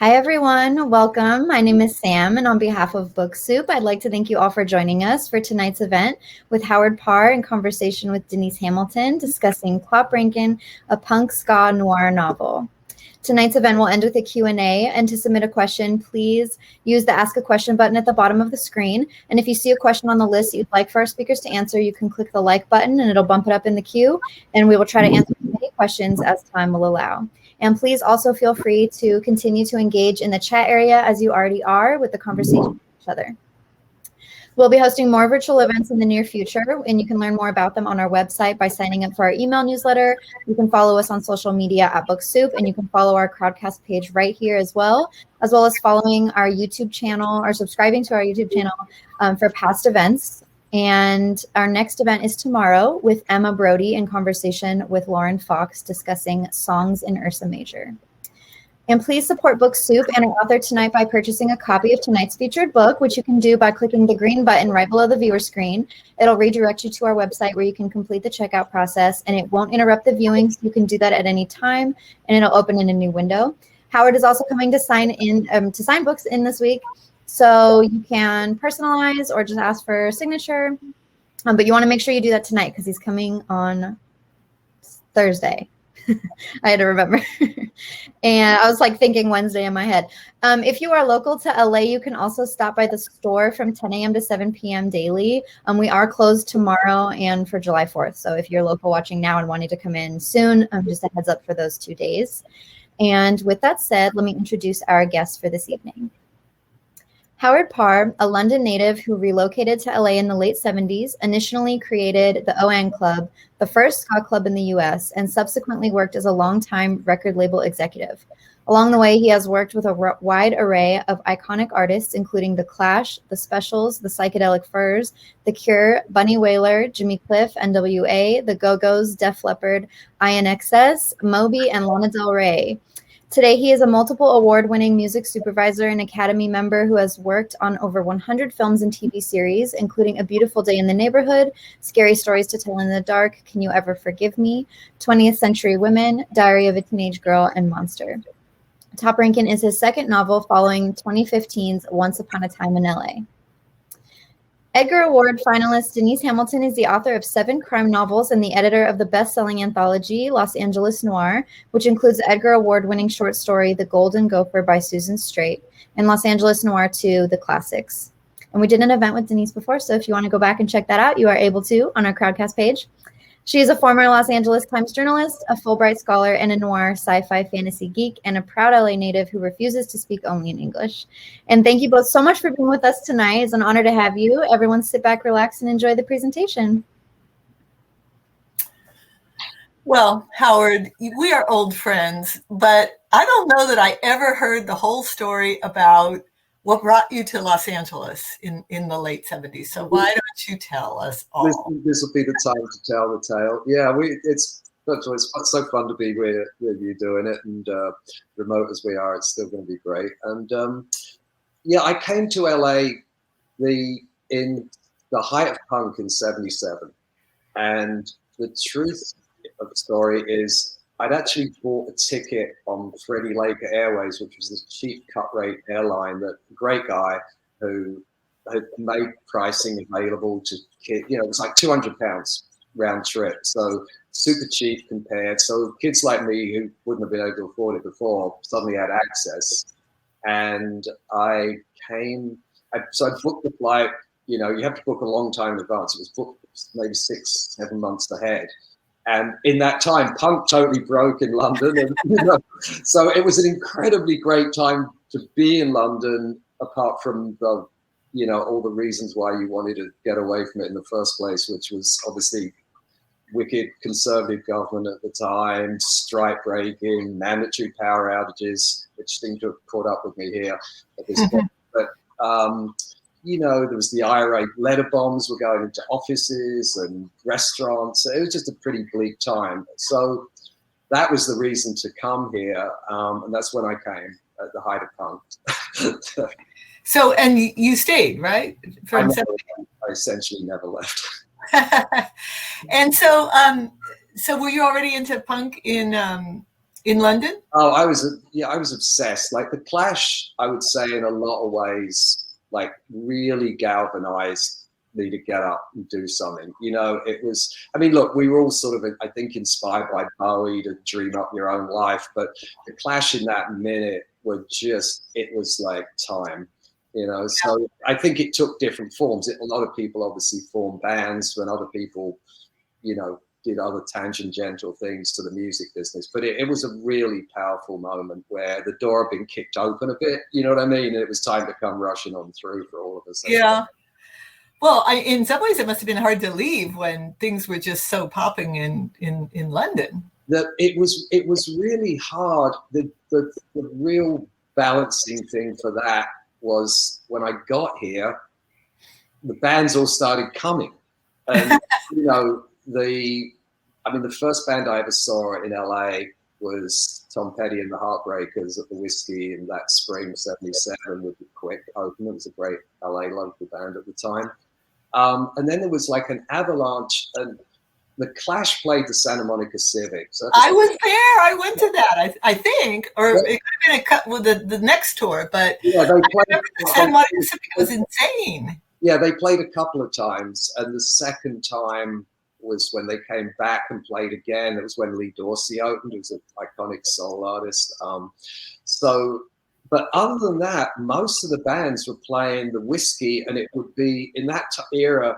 Hi, everyone. Welcome. My name is Sam, and on behalf of Book Soup, I'd like to thank you all for joining us for tonight's event with Howard Parr in conversation with Denise Hamilton discussing Rankin, a punk ska noir novel. Tonight's event will end with a Q&A, and to submit a question, please use the Ask a Question button at the bottom of the screen. And if you see a question on the list that you'd like for our speakers to answer, you can click the like button, and it'll bump it up in the queue, and we will try to answer as many questions as time will allow. And please also feel free to continue to engage in the chat area as you already are with the conversation with each other. We'll be hosting more virtual events in the near future, and you can learn more about them on our website by signing up for our email newsletter. You can follow us on social media at Book Soup, and you can follow our Crowdcast page right here as well as following our YouTube channel or subscribing to our YouTube channel for past events. And our next event is tomorrow with Emma Brody in conversation with Lauren Fox discussing songs in Ursa Major. And please support Book Soup and our author tonight by purchasing a copy of tonight's featured book, which you can do by clicking the green button right below the viewer screen. It'll redirect you to our website where you can complete the checkout process, and it won't interrupt the viewing, so you can do that at any time, and it'll open in a new window. Howard is also coming to sign books in this week. So you can personalize or just ask for a signature. But you want to make sure you do that tonight because he's coming on Thursday. I had to remember. And I was thinking Wednesday in my head. If you are local to LA, you can also stop by the store from 10 a.m. to 7 p.m. daily. We are closed tomorrow and for July 4th. So if you're local watching now and wanting to come in soon, just a heads up for those 2 days. And with that said, let me introduce our guest for this evening. Howard Parr, a London native who relocated to LA in the late 70s, initially created the ON Klub, the first ska club in the US, and subsequently worked as a longtime record label executive. Along the way, he has worked with a wide array of iconic artists, including The Clash, The Specials, The Psychedelic Furs, The Cure, Bunny Wailer, Jimmy Cliff, NWA, The Go-Go's, Def Leppard, INXS, Moby, and Lana Del Rey. Today, he is a multiple award-winning music supervisor and Academy member who has worked on over 100 films and TV series, including A Beautiful Day in the Neighborhood, Scary Stories to Tell in the Dark, Can You Ever Forgive Me, 20th Century Women, Diary of a Teenage Girl, and Monster. Rankin is his second novel following 2015's Once Upon a Time in LA. Edgar Award finalist Denise Hamilton is the author of 7 crime novels and the editor of the best-selling anthology Los Angeles Noir, which includes the Edgar Award-winning short story The Golden Gopher by Susan Straight and Los Angeles Noir 2, The Classics. And we did an event with Denise before, so if you want to go back and check that out, you are able to on our Crowdcast page. She is a former Los Angeles Times journalist, a Fulbright scholar, and a noir sci-fi fantasy geek, and a proud LA native who refuses to speak only in English. And thank you both so much for being with us tonight. It's an honor to have you. Everyone sit back, relax, and enjoy the presentation. Well, Howard, we are old friends, but I don't know that I ever heard the whole story about what brought you to Los Angeles in the late 70s. So why don't you tell us all? This will be the time to tell the tale. Yeah, it's so fun to be with you doing it, and remote as we are, it's still going to be great. And yeah, I came to LA in the height of punk in '77, and the truth of the story is I'd actually bought a ticket on Freddie Laker Airways, which was this cheap cut rate airline, that great guy who had made pricing available to kids. It was like £200 round trip. So super cheap compared. So kids like me who wouldn't have been able to afford it before suddenly had access. And I booked the flight, you have to book a long time in advance. It was booked maybe 6-7 months ahead. And in that time, punk totally broke in London. And, so it was an incredibly great time to be in London, apart from the, all the reasons why you wanted to get away from it in the first place, which was obviously wicked conservative government at the time, strike breaking, mandatory power outages, which seem to have caught up with me here at this point. But, there was the IRA letter bombs were going into offices and restaurants. It was just a pretty bleak time. So that was the reason to come here. And that's when I came at the height of punk. So, and you stayed, right? I essentially never left. And so were you already into punk in in London? Oh, I was obsessed. Like the Clash, I would say in a lot of ways, like really galvanized me to get up and do something. You know, it was, I mean, look, we were all sort of, I think, inspired by Bowie to dream up your own life, but the Clash in that minute were just, it was like time, you know. So I think it took different forms. A lot of people obviously formed bands, when other people, you know, did other tangential things to the music business. But it was a really powerful moment where the door had been kicked open a bit, you know what I mean? And it was time to come rushing on through for all of us. Yeah. Well, in some ways, it must have been hard to leave when things were just so popping in London. It was really hard. The real balancing thing for that was when I got here, the bands all started coming. And, you know, the first band I ever saw in LA was Tom Petty and the Heartbreakers at the Whiskey in that spring '77 with the Quick open. It was a great LA local band at the time. And then there was like an avalanche, and the Clash played the Santa Monica Civic. So I was there. I went to that, I think, or it could have been a cut with the next tour, but yeah, I remember the Santa Monica Civic was insane. Yeah, they played a couple of times, and the second time was when they came back and played again. It was when Lee Dorsey opened. He was an iconic soul artist. But other than that, most of the bands were playing the Whiskey, and it would be in that era.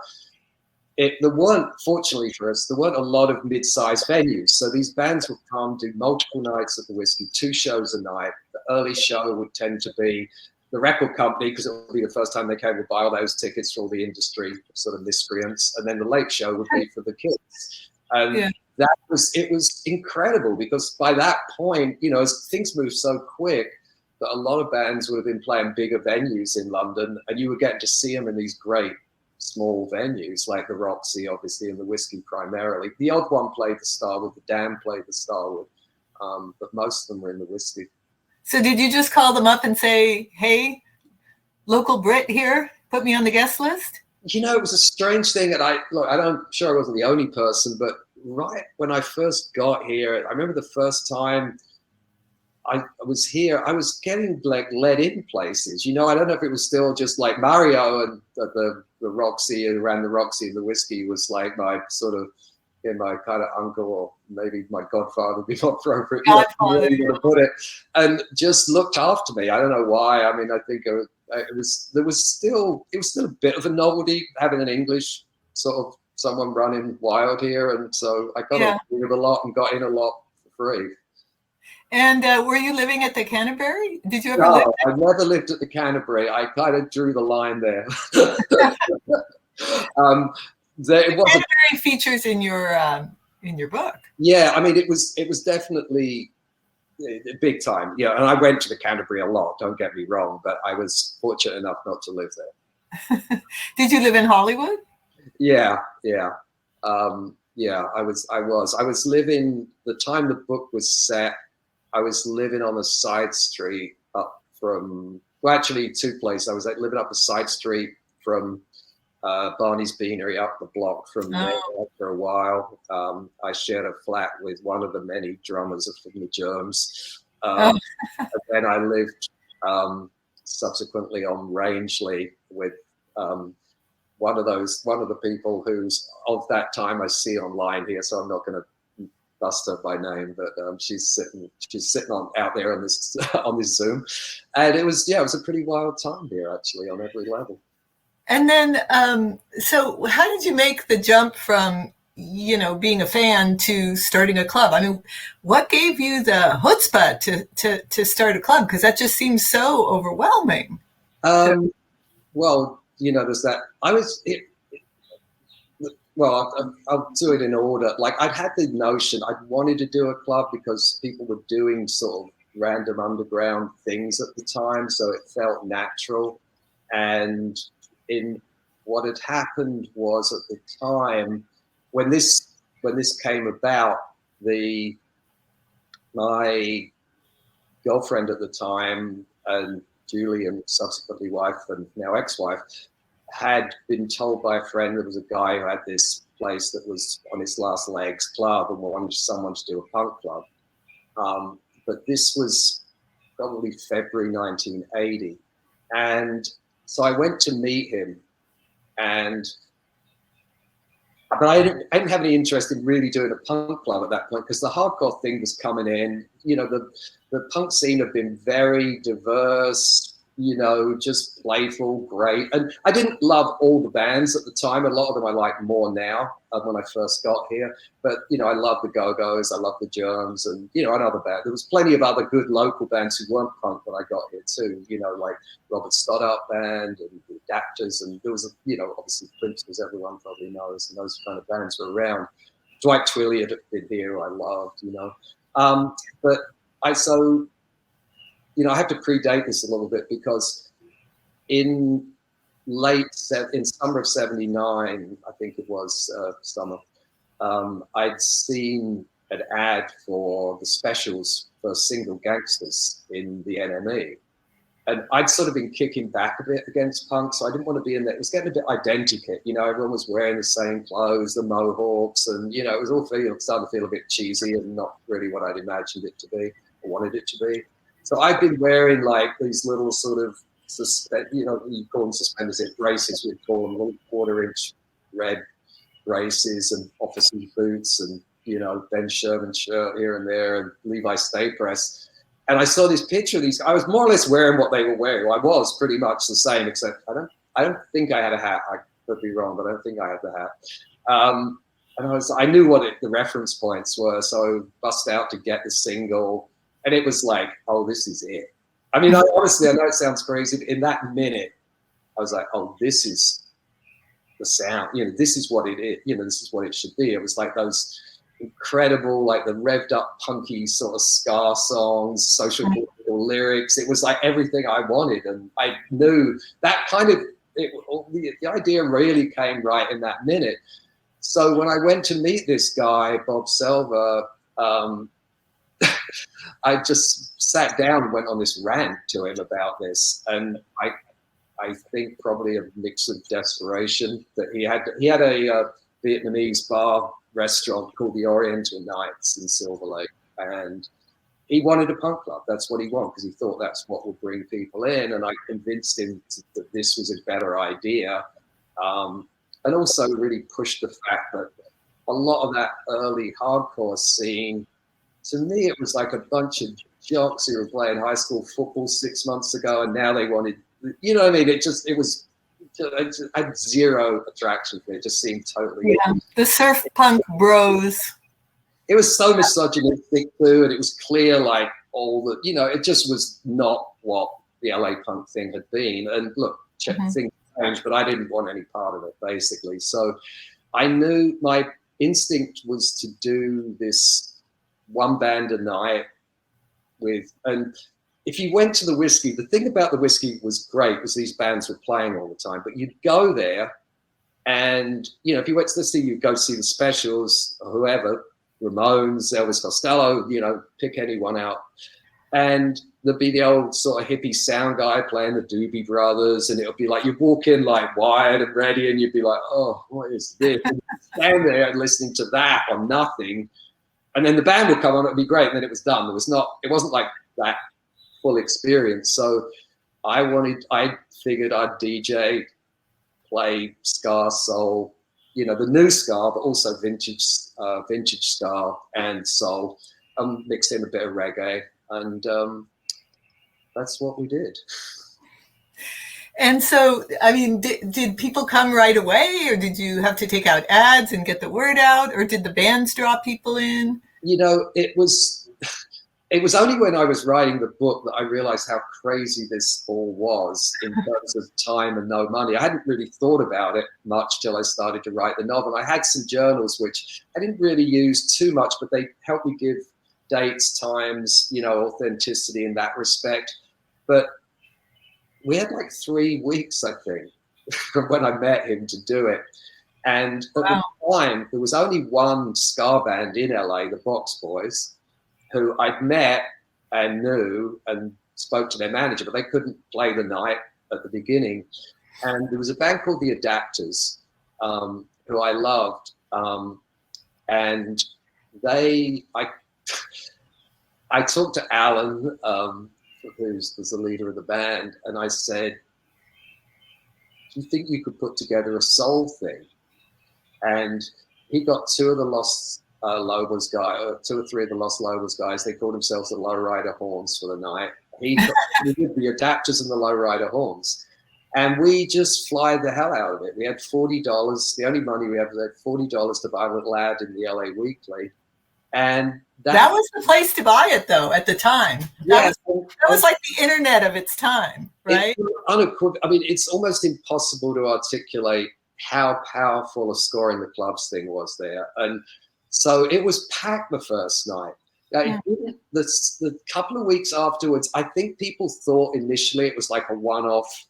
There weren't, fortunately for us, there weren't a lot of mid-sized venues. So these bands would come, do multiple nights at the Whiskey, 2 shows a night. The early show would tend to be the record company, because it would be the first time they came, would buy all those tickets for all the industry sort of miscreants, and then the late show would be for the kids. And it was incredible, because by that point, you know, as things moved so quick, that a lot of bands would have been playing bigger venues in London, and you were getting to see them in these great small venues like the Roxy, obviously, and the Whiskey primarily. The odd one played the Starwood, the Dam played the Starwood, but most of them were in the Whiskey. So did you just call them up and say, hey, local Brit here, put me on the guest list? You know, it was a strange thing. And I'm sure I wasn't the only person, but right when I first got here, I remember the first time I was here, I was getting like let in places. You know, I don't know if it was still just like Mario and the Roxy, and ran the Roxy and the Whiskey was like my sort of, my kind of uncle, or maybe my godfather would be more appropriate, you know, to put it, and just looked after me. I don't know why. I mean, I think it was still a bit of a novelty having an English sort of someone running wild here, and so I got on with a lot and got in a lot for free. And were you living at the Canterbury? Did you ever live there? I never lived at the Canterbury. I kind of drew the line there. Canterbury features in your book. Yeah, I mean, it was definitely big time. Yeah, and I went to the Canterbury a lot. Don't get me wrong, but I was fortunate enough not to live there. Did you live in Hollywood? Yeah. I was living, the time the book was set, I was living on a side street up from, well, actually 2 places. I was living up a side street from Barney's Beanery, up the block from there for a while. I shared a flat with one of the many drummers from the Germs. And then I lived subsequently on Rangeley with one of the people who's of that time I see online here, so I'm not going to bust her by name, but she's sitting on out there on this Zoom, and it was a pretty wild time here actually on every level. And then, so how did you make the jump from, you know, being a fan to starting a club? I mean, what gave you the chutzpah to start a club? Because that just seems so overwhelming. Well, you know, there's that. I'll do it in order. Like, I'd had the notion, I'd wanted to do a club because people were doing sort of random underground things at the time, so it felt natural. And in what had happened was, at the time when this came about, my girlfriend at the time, and Julie, and subsequently wife and now ex-wife, had been told by a friend there was a guy who had this place that was on its last legs club and wanted someone to do a punk club. but this was probably February 1980. And so I went to meet him, but I didn't have any interest in really doing a punk club at that point, because the hardcore thing was coming in. You know, the punk scene had been very diverse, you know, just playful, great. And I didn't love all the bands at the time. A lot of them I like more now when I first got here. But, you know, I love the Go-Go's, I love the Germs, and, you know, another band. There was plenty of other good local bands who weren't punk when I got here too, you know, like Robert Stoddart Band and the Adapters. And there was, you know, obviously Prince, as everyone probably knows, and those kind of bands were around. Dwight Twilley had been here, I loved, you know. But you know, I have to predate this a little bit, because in summer of '79, I think it was summer, I'd seen an ad for the specials for Single Gangsters in the NME. And I'd sort of been kicking back a bit against punk, so I didn't want to be in there. It was getting a bit identikit, you know, everyone was wearing the same clothes, the mohawks, and, you know, it was all starting to feel a bit cheesy and not really what I'd imagined it to be or wanted it to be. So I've been wearing like these little sort of, you know, you call them suspenders, braces, we'd call them, little 1/4-inch red braces, and officer boots, and, you know, Ben Sherman shirt here and there, and Levi Stay Press. And I saw this picture of these. I was more or less wearing what they were wearing. I was pretty much the same, except I don't think I had a hat. I could be wrong, but I don't think I had the hat. And I knew what the reference points were, so I bust out to get the single, and it was like, oh, this is it. I mean, honestly, I know it sounds crazy. In that minute, I was like, oh, this is the sound. You know, this is what it is. You know, this is what it should be. It was like those incredible, like the revved up punky sort of ska songs, social political lyrics. It was like everything I wanted, and I knew that kind of the idea really came right in that minute. So when I went to meet this guy, Bob Selva, I just sat down and went on this rant to him about this, and I think probably a mix of desperation that he had a Vietnamese bar restaurant called the Oriental Nights in Silver Lake, and he wanted a punk club. That's what he wanted, because he thought that's what would bring people in, and I convinced him that this was a better idea, and also really pushed the fact that a lot of that early hardcore scene, to me, it was like a bunch of jocks who were playing high school football 6 months ago, and now they wanted, you know what I mean? I had zero attraction for it. It just seemed totally... Yeah, the surf punk bros. It was so misogynistic too, and it was clear, like, all the, you know, it just was not what the LA punk thing had been. And look, things changed, but I didn't want any part of it, basically. So I knew my instinct was to do this one band a night and if you went to the Whiskey, the thing about the Whiskey was great was these bands were playing all the time, but you'd go there and, you know, if you went to the city, you'd go see the Specials or whoever, Ramones, Elvis Costello, you know, pick anyone out. And there'd be the old sort of hippie sound guy playing the Doobie Brothers, and it would be like, you'd walk in like wired and ready, and you'd be like, oh, what is this? And you'd stand there and listening to that or nothing. And then the band would come on, it'd be great, and then it was done. It wasn't like that full experience. So I figured I'd DJ, play ska, soul, you know, the new ska, but also vintage ska and soul, mixed in a bit of reggae, and that's what we did. And so, I mean, did people come right away, or did you have to take out ads and get the word out, or did the bands draw people in? You know, it was only when I was writing the book that I realized how crazy this all was in terms of time and no money. I hadn't really thought about it much till I started to write the novel. I had some journals, which I didn't really use too much, but they helped me give dates, times, you know, authenticity in that respect. But we had like 3 weeks, I think, from when I met him to do it. And at the time, there was only one ska band in LA, the Box Boys, who I'd met and knew and spoke to their manager, but they couldn't play the night at the beginning. And there was a band called the Adapters, who I loved. And I I talked to Alan, who's the leader of the band, and I said, do you think you could put together a soul thing? And he got two of the Lost Lobos guys, two or three of the Lost Lobos guys. They called themselves the Lowrider Horns for the night. He did the adapters and the Lowrider Horns. And we just fly the hell out of it. We had $40. The only money we had was $40 to buy a little ad in the LA Weekly. And that was the place to buy it, though, at the time. That was like the internet of its time, right? I mean, it's almost impossible to articulate how powerful a Score in the Clubs thing was there. And so it was packed the first night. The couple of weeks afterwards, I think people thought initially it was like a one-off.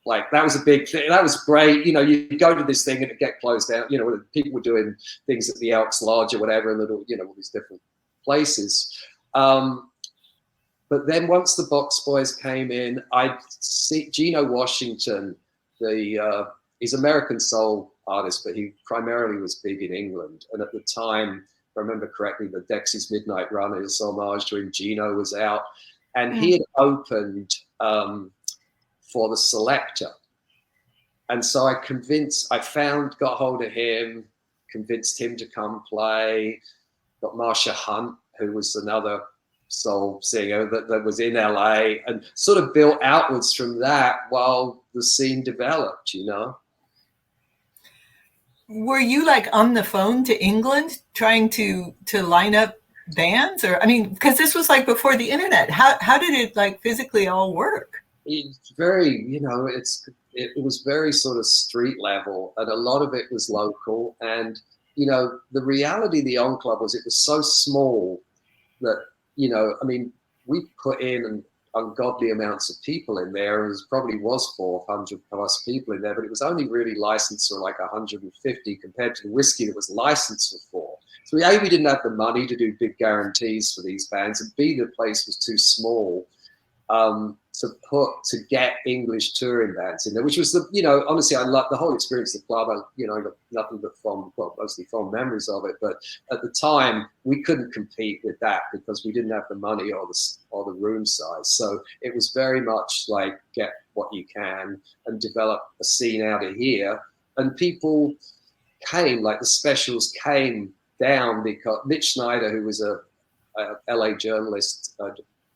Like, that was a big thing. That was great. You know, you go to this thing and it get closed down. You know, people were doing things at the Elks Lodge or whatever, and little, you know, all these different places. But then once the Box Boys came in, I'd see Gino Washington, he's American soul artist, but he primarily was big in England. And at the time, if I remember correctly, the Dexys Midnight Run is homage to him. Gino was out, and he had opened for the Selector. And so I got hold of him, convinced him to come play, got Marsha Hunt, who was another soul singer that was in LA, and sort of built outwards from that while the scene developed, you know. Were you like on the phone to England trying to line up bands? Or, I mean, because this was like before the internet. How did it like physically all work? It's very, you know, it was very sort of street level, and a lot of it was local. And, you know, the reality of the ON Klub was it was so small that, you know, I mean, we put in ungodly amounts of people in there. It probably was 400 plus people in there, but it was only really licensed for like 150 compared to the whiskey that was licensed for 4. So we didn't have the money to do big guarantees for these bands, and B, the place was too small to get English touring bands in there, which was you know, honestly, I loved the whole experience of the club. I got nothing but mostly fond memories of it. But at the time, we couldn't compete with that because we didn't have the money or the room size. So it was very much like get what you can and develop a scene out of here. And people came, like the specials came down because Mitch Schneider, who was a LA journalist,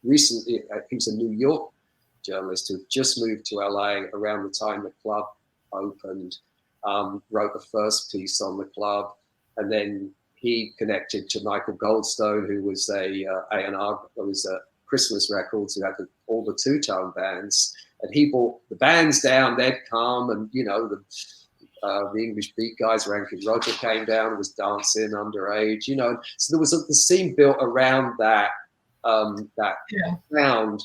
recently, he was a New York journalist who just moved to LA around the time the club opened, wrote the first piece on the club, and then he connected to Michael Goldstone, who was A&R, was Christmas Records, who had all the two-tone bands, and he brought the bands down. They'd come, and you know, the English beat guys, Rankin Roger, came down and was dancing underage, you know. So there was the scene built around that sound.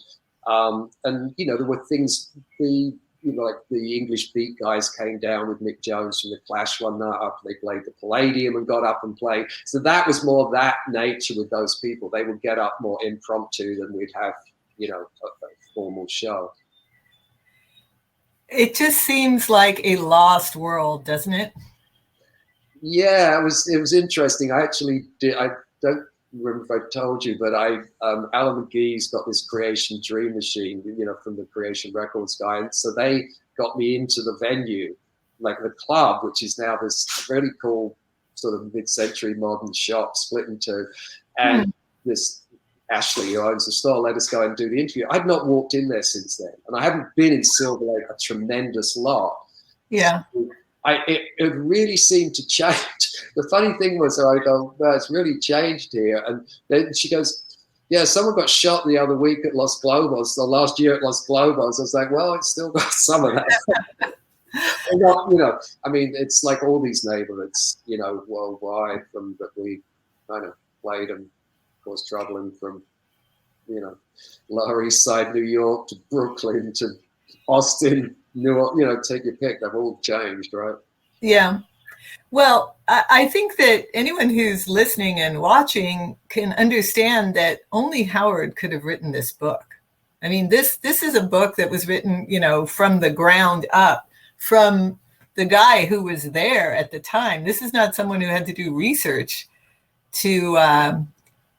And you know, there were things, like the English beat guys came down with Mick Jones from the Clash one night after they played the Palladium and got up and played. So that was more that nature with those people. They would get up more impromptu than we'd have, you know, a formal show. It just seems like a lost world, doesn't it? Yeah, it was interesting. I actually did. I don't remember if I told you, but Alan McGee's got this Creation Dream Machine, you know, from the Creation Records guy, and so they got me into the venue, like the club, which is now this really cool sort of mid-century modern shop split in two, and this Ashley, who owns the store, let us go and do the interview. I'd not walked in there since then, and I haven't been in Silver Lake a tremendous lot. Yeah. So it really seemed to change. The funny thing was, I go, well, it's really changed here. And then she goes, yeah, someone got shot the other week at Los Globos, the last year at Los Globos. I was like, well, it's still got some of that. Not, you know, I mean, it's like all these neighborhoods, you know, worldwide that we kind of played and caused trouble in, from, you know, Lower East Side, New York to Brooklyn to Austin, New York, you know, take your pick. They've all changed, right? Yeah. Well, I think that anyone who's listening and watching can understand that only Howard could have written this book. I mean, this is a book that was written, you know, from the ground up, from the guy who was there at the time. This is not someone who had to do research to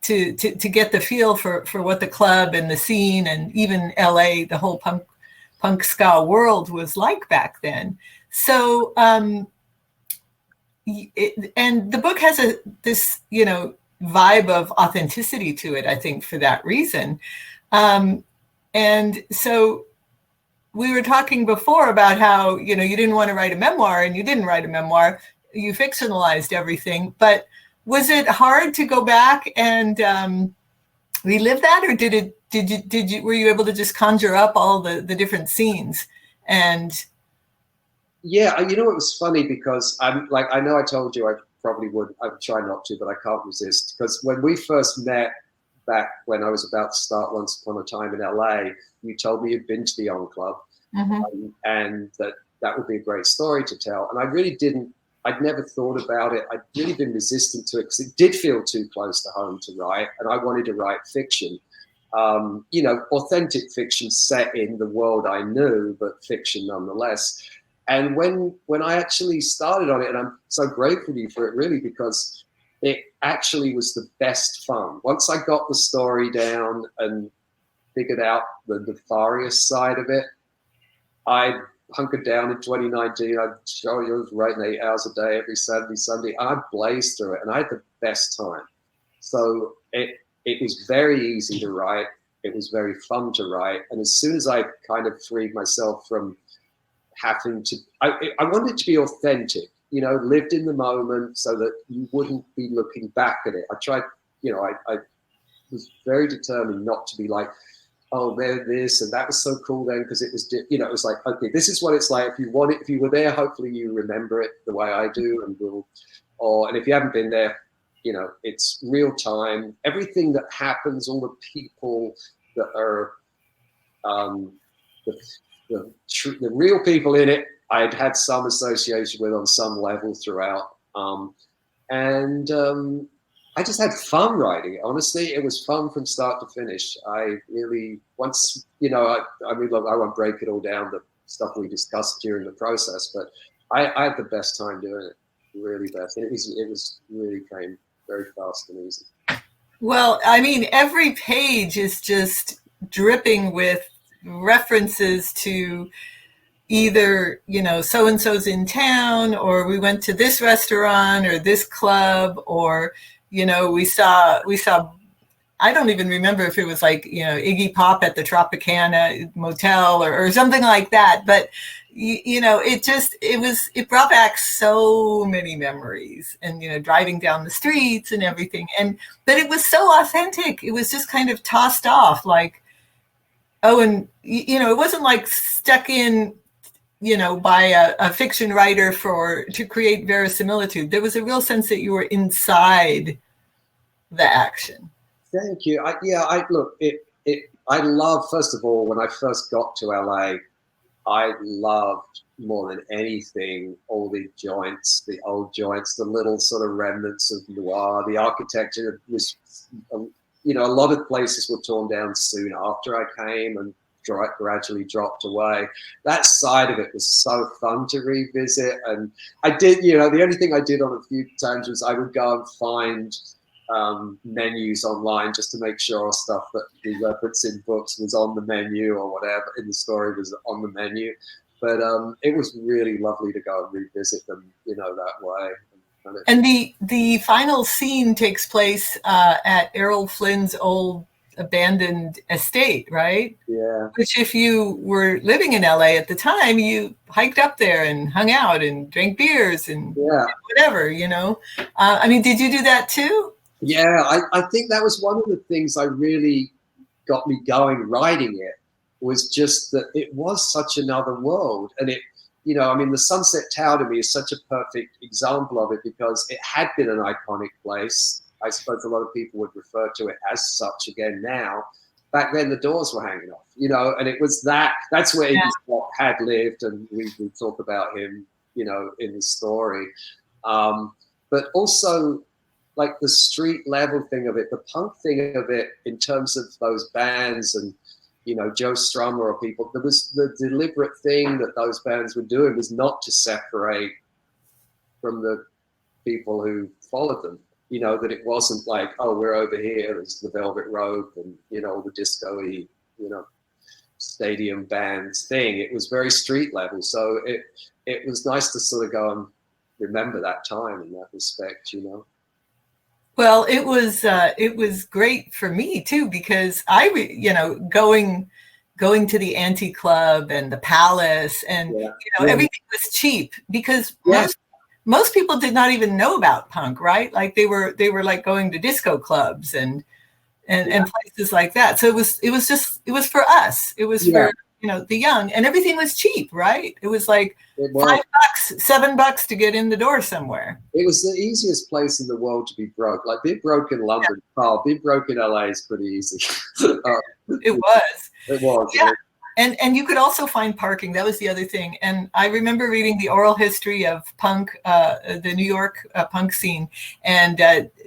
to get the feel for what the club and the scene and even LA, the whole punk ska world was like back then. So, and the book has this, you know, vibe of authenticity to it, I think, for that reason. And so we were talking before about how, you know, you didn't want to write a memoir, and you didn't write a memoir. You fictionalized everything. But was it hard to go back and relive that, or were you able to just conjure up all the different scenes? And yeah, you know, it was funny because I'm like, I know I told you I probably would, I'd try not to, but I can't resist, because when we first met back when I was about to start Once Upon a Time in LA, you told me you'd been to the ON Klub, and that would be a great story to tell. And I really didn't, I'd never thought about it. I'd really been resistant to it because it did feel too close to home to write, and I wanted to write fiction. You know, authentic fiction set in the world I knew, but fiction nonetheless. And when I actually started on it, and I'm so grateful to you for it, really, because it actually was the best fun. Once I got the story down and figured out the nefarious side of it, I hunkered down in 2019. I was writing 8 hours a day every Saturday, Sunday. I blazed through it, and I had the best time. So it was very easy to write. It was very fun to write. And as soon as I kind of freed myself from having to, I wanted it to be authentic, you know, lived in the moment, so that you wouldn't be looking back at it. I tried, you know, I was very determined not to be like, oh, there, this, and that was so cool then, because it was, you know, it was like, okay, this is what it's like. If you want it, if you were there, hopefully you remember it the way I do, and if you haven't been there, you know, it's real time. Everything that happens, all the people that are the real people in it, I'd had some association with on some level throughout. I just had fun writing it. Honestly, it was fun from start to finish. I really, once, you know, I mean, look, I won't break it all down, the stuff we discussed during the process, but I had the best time doing it, really best. And it was really came very fast and easy. Well, I mean, every page is just dripping with references to either, you know, so-and-so's in town, or we went to this restaurant or this club, or, you know, we saw, I don't even remember if it was like, you know, Iggy Pop at the Tropicana Motel or something like that. But, you know, it brought back so many memories, and, you know, driving down the streets and everything. But it was so authentic. It was just kind of tossed off like, oh, and, you know, it wasn't like stuck in, you know, by a fiction writer to create verisimilitude. There was a real sense that you were inside the action. Thank you. I love, first of all, when I first got to LA, I loved more than anything all the joints, the old joints, the little sort of remnants of noir. The architecture was, you know, a lot of places were torn down soon after I came and gradually dropped away. That side of it was so fun to revisit. And I did, you know, the only thing I did on a few times was I would go and find menus online just to make sure stuff that we reference in books was on the menu, or whatever in the story was on the menu. But it was really lovely to go and revisit them, you know, that way. And the final scene takes place at Errol Flynn's old abandoned estate, right? Yeah. Which, if you were living in LA at the time, you hiked up there and hung out and drank beers and whatever, you know. I mean, did you do that too? Yeah, I think that was one of the things I really got me going writing it, was just that it was such another world. And it, you know, I mean, the Sunset Tower to me is such a perfect example of it, because it had been an iconic place. I suppose a lot of people would refer to it as such again now. Back then, the doors were hanging off, you know, and it was that's where Iggy Pop had lived, and we talk about him, you know, in the story. But also, like the street level thing of it, the punk thing of it, in terms of those bands and, you know, Joe Strummer or people, there was the deliberate thing that those bands were doing was not to separate from the people who followed them. you know, that it wasn't like, oh, we're over here, there's the Velvet Rope and, you know, the disco-y, you know, stadium bands thing. It was very street level. So it was nice to sort of go and remember that time in that respect, you know. Well, it was great for me too, because you know, going to the Anti Club and the Palace and you know, everything was cheap because most people did not even know about punk, right? Like they were like going to disco clubs and places like that. So it was for us. It was for, you know, the young, and everything was cheap, right? It was like $5, $7 to get in the door somewhere. It was the easiest place in the world to be broke. Like being broke in London, being broke in LA is pretty easy. It was. It was. Yeah. And you could also find parking. That was the other thing. And I remember reading the oral history of punk, the New York punk scene, and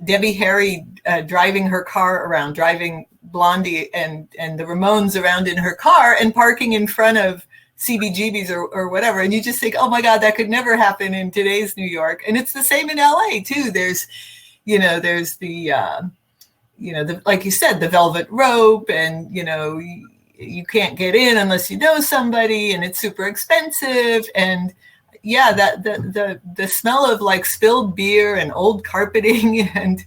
Debbie Harry driving her car around, driving Blondie and the Ramones around in her car and parking in front of CBGB's or whatever. And you just think, oh my God, that could never happen in today's New York. And it's the same in LA too. There's the, like you said, the Velvet Rope, and, you know, you can't get in unless you know somebody, and it's super expensive. And yeah, that the smell of like spilled beer and old carpeting and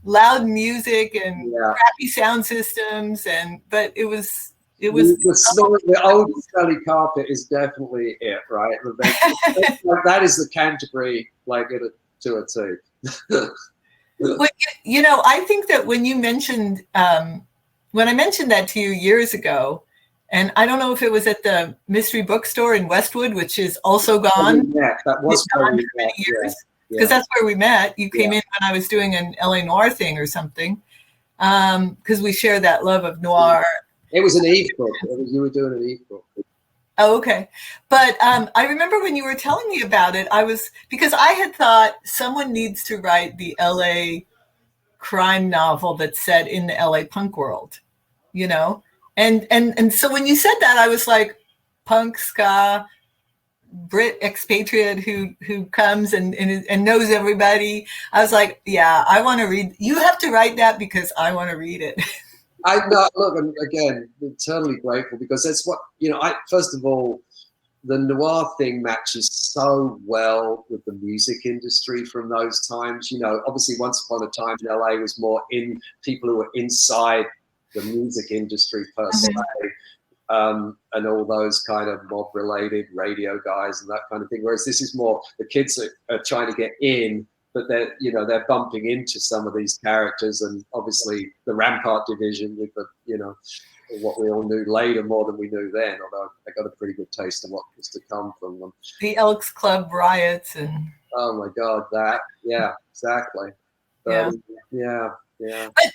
loud music and crappy sound systems, but it was the smell of the old smelly carpet is definitely it, right? That is the Canterbury, like to a T. Well, you know, I think that when you mentioned when I mentioned that to you years ago, and I don't know if it was at the mystery bookstore in Westwood, which is also gone. Yeah, that was gone for many years, because that's where we met. You came in when I was doing an LA Noir thing or something, because we share that love of noir. It was an Eve book. You were doing an Eve book. Oh, okay. But I remember when you were telling me about it, because I had thought someone needs to write the LA crime novel that's set in the LA punk world, you know? And so when you said that, I was like, punk, ska, Brit expatriate who comes and knows everybody. I was like, yeah, I want to read. You have to write that because I want to read it. I know. Look, and again, eternally grateful, because that's what, you know, first of all, the noir thing matches so well with the music industry from those times. You know, obviously Once Upon a Time in LA was more in people who were inside the music industry per se, and all those kind of mob related radio guys and that kind of thing. Whereas this is more the kids that are trying to get in, but they're bumping into some of these characters, and obviously the Rampart division with the, you know, what we all knew later more than we knew then, although I got a pretty good taste of what was to come from them. The Elks Club riots and oh my God, exactly. Yeah.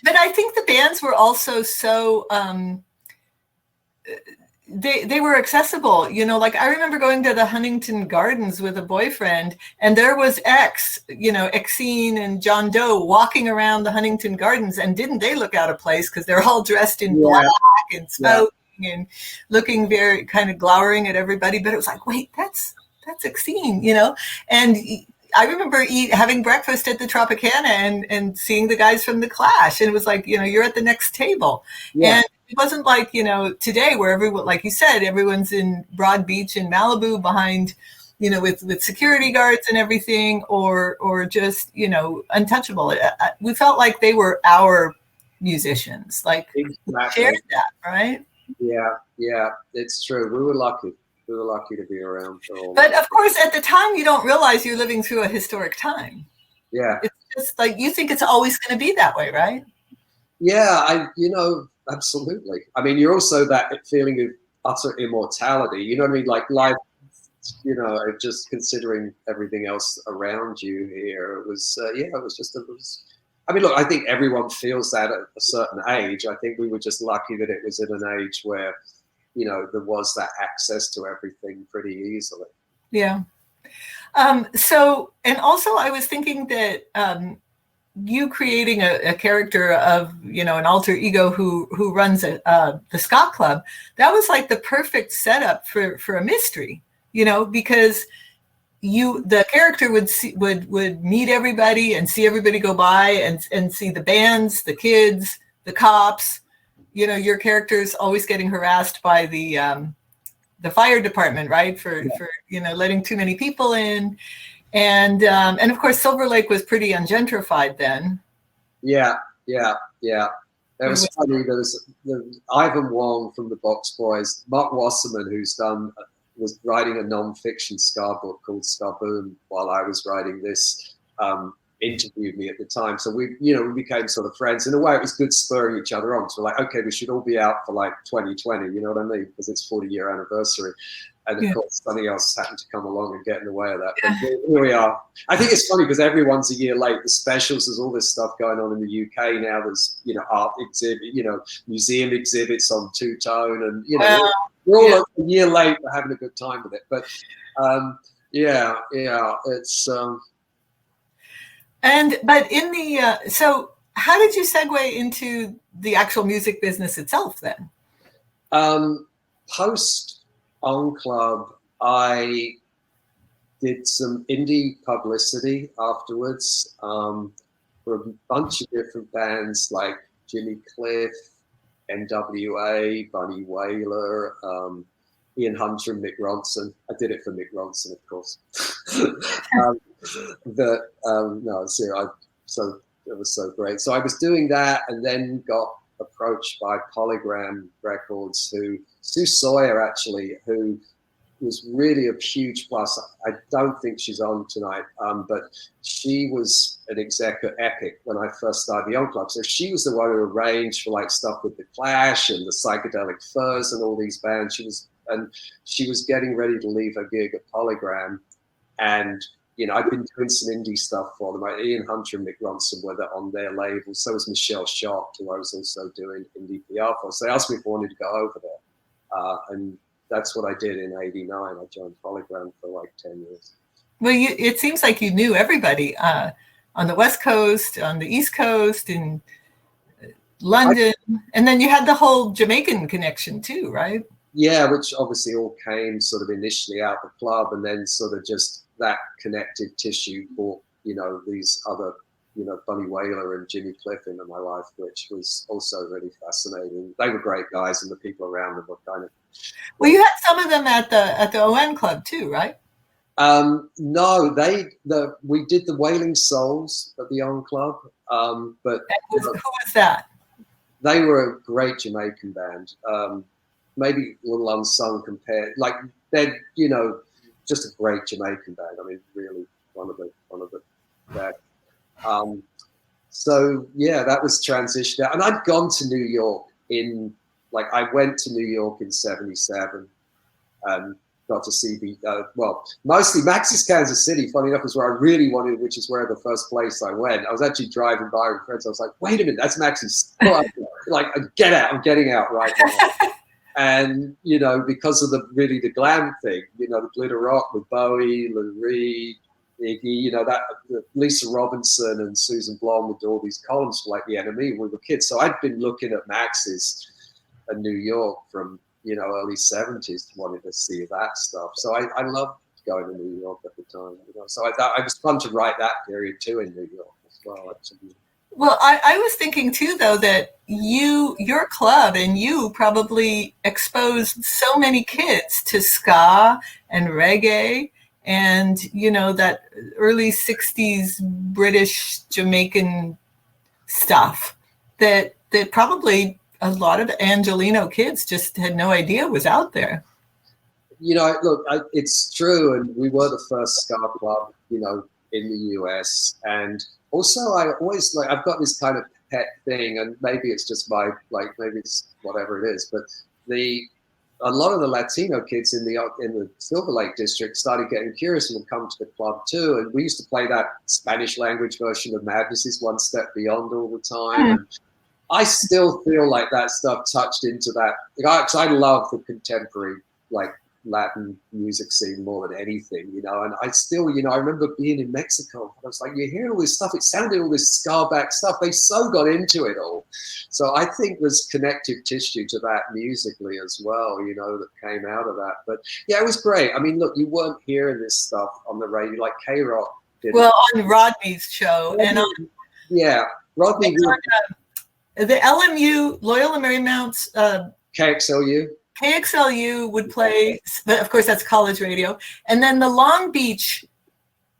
But I think the bands were also so they were accessible, you know. Like I remember going to the Huntington Gardens with a boyfriend, and there was Exene and John Doe walking around the Huntington Gardens, and didn't they look out of place because they're all dressed in black and smoking and looking very kind of glowering at everybody. But it was like, wait, that's Exene, you know. And I remember having breakfast at the Tropicana and seeing the guys from The Clash, and it was like, you know, you're at the next table. And it wasn't like, you know, today where everyone, like you said, everyone's in Broad Beach in Malibu behind, you know, with security guards and everything, or just, you know, untouchable. We felt like they were our musicians, like exactly. Shared that, right? Yeah, it's true. We were lucky. We were lucky to be around for all But of course, at the time, you don't realize you're living through a historic time. Yeah. It's just like you think it's always going to be that way, right? Yeah, absolutely. I mean, you're also that feeling of utter immortality. You know what I mean? Like life, you know, just considering everything else around you here. It was, I mean, look, I think everyone feels that at a certain age. I think we were just lucky that it was at an age where, you know, there was that access to everything pretty easily. Yeah. So, and also I was thinking that you creating a character of, you know, an alter ego who runs the Ska Club, that was like the perfect setup for a mystery, you know, because the character would meet everybody and see everybody go by and see the bands, the kids, the cops. You know, your character's always getting harassed by the fire department, right? For you know, letting too many people in. And of course, Silver Lake was pretty ungentrified then. Yeah. It was funny. There was Ivan Wong from the Box Boys, Mark Wasserman, was writing a non-fiction ska book called Ska Boom while I was writing this. Interviewed me at the time, so we became sort of friends. In a way, it was good spurring each other on. So we're like, okay, we should all be out for like 2020, you know what I mean? Because it's 40-year anniversary. And of course, something else happened to come along and get in the way of that. But here we are. I think it's funny because everyone's a year late. The specials, there's all this stuff going on in the UK now. There's, you know, art exhibit, you know, museum exhibits on Two Tone, and you know, we're all a year late for having a good time with it. But it's. But in the so how did you segue into the actual music business itself then? Post ON Klub, I did some indie publicity afterwards for a bunch of different bands like Jimmy Cliff, NWA, Bunny Wailer, Ian Hunter and Mick Ronson. I did it for Mick Ronson, of course. So it was so great. So I was doing that, and then got approached by Polygram Records, Sue Sawyer actually, who was really a huge plus. I don't think she's on tonight, but she was an exec at Epic when I first started the ON Klub. So she was the one who arranged for like stuff with the Clash and the Psychedelic Furs and all these bands. She was getting ready to leave her gig at Polygram, and you know, I'd been doing some indie stuff for them. Ian Hunter and Mick Ronson were on their label. So was Michelle Sharp, who I was also doing indie PR for. So they asked me if I wanted to go over there. And that's what I did in '89. I joined Polygram for like 10 years. Well, it seems like you knew everybody on the West Coast, on the East Coast, in London. And then you had the whole Jamaican connection too, right? Yeah, which obviously all came sort of initially out the club, and then sort of just that connective tissue brought, you know, these other, you know, Bunny Wailer and Jimmy Cliff into my life, which was also really fascinating. They were great guys, and the people around them were kind of. Well, you had some of them at the ON Klub too, right? No, we did the Wailing Souls at the ON Klub, but who was that? They were a great Jamaican band. Maybe a little unsung compared, like they're, you know, just a great Jamaican band. I mean, really one of the best. So yeah, that was transitioned out, and I'd gone to New York I went to New York in '77 and got to see mostly Max's Kansas City. Funny enough, is where I really wanted, which is where the first place I went. I was actually driving by with friends. I was like, wait a minute, that's Max's. Like, get out! I'm getting out right now. And, you know, because of the glam thing, you know, the glitter rock with Bowie, Lou Reed, Iggy, you know, that Lisa Robinson and Susan Blom would do all these columns for like the NME when we were kids. So I'd been looking at Max's in New York from, you know, early 70s, wanted to see that stuff. So I loved going to New York at the time. You know? So I thought it was fun to write that period too in New York as well, actually. Well, I was thinking too, though, that your club and you probably exposed so many kids to ska and reggae and, you know, that early 60s British Jamaican stuff that probably a lot of Angelino kids just had no idea was out there. You know, look, it's true. And we were the first ska club, you know, in the US. And also, I always I've got this kind of pet thing, and maybe it's just maybe it's whatever it is, but a lot of the Latino kids in the Silver Lake district started getting curious and would come to the club too. And we used to play that Spanish language version of Madness is One Step Beyond all the time. And I still feel like that stuff touched into that. Because I love the contemporary, Latin music scene more than anything, and I still, I remember being in Mexico. I was like, you hear all this stuff, it sounded all this ska-back stuff. They so got into it all. So I think there's connective tissue to that musically as well, that came out of that. But yeah, it was great. I mean, look, you weren't hearing this stuff on the radio like K-Rock did. Well, on Rodney's show. Yeah, Rodney. The LMU, Loyola Marymount's KXLU would play, but of course that's college radio. And then the Long Beach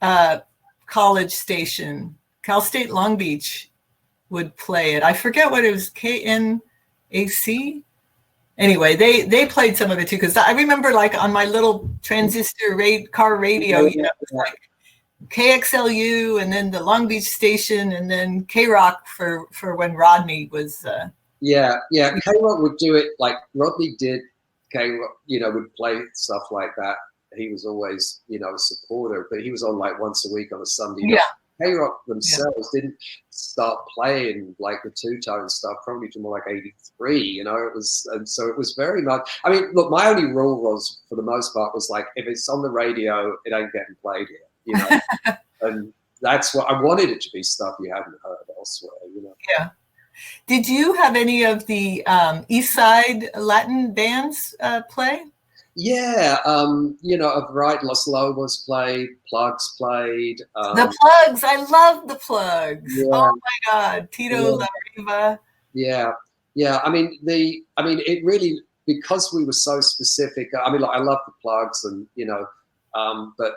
college station, Cal State Long Beach, would play it. I forget what it was, KNAC? Anyway, they played some of it too, because I remember like on my little transistor car radio, it was like KXLU and then the Long Beach station and then K-Rock for when Rodney was... Yeah. K-Rock would do it like Rodney did. K-Rock, would play stuff like that. He was always, a supporter, but he was on like once a week on a Sunday night. K-Rock themselves didn't start playing like the two-tone stuff probably till more like 83, it was, and so it was very much, I mean, look, my only rule was, for the most part, was like, if it's on the radio, it ain't getting played here, and that's what, I wanted it to be stuff you hadn't heard elsewhere, Yeah. Did you have any of the East Side Latin bands play? Yeah, a variety. Los Lobos played, Plugs played. The Plugs, I love the Plugs. Yeah. Oh my God, Tito La Riva. Yeah. I mean, it really, because we were so specific. I mean, I love the Plugs, and but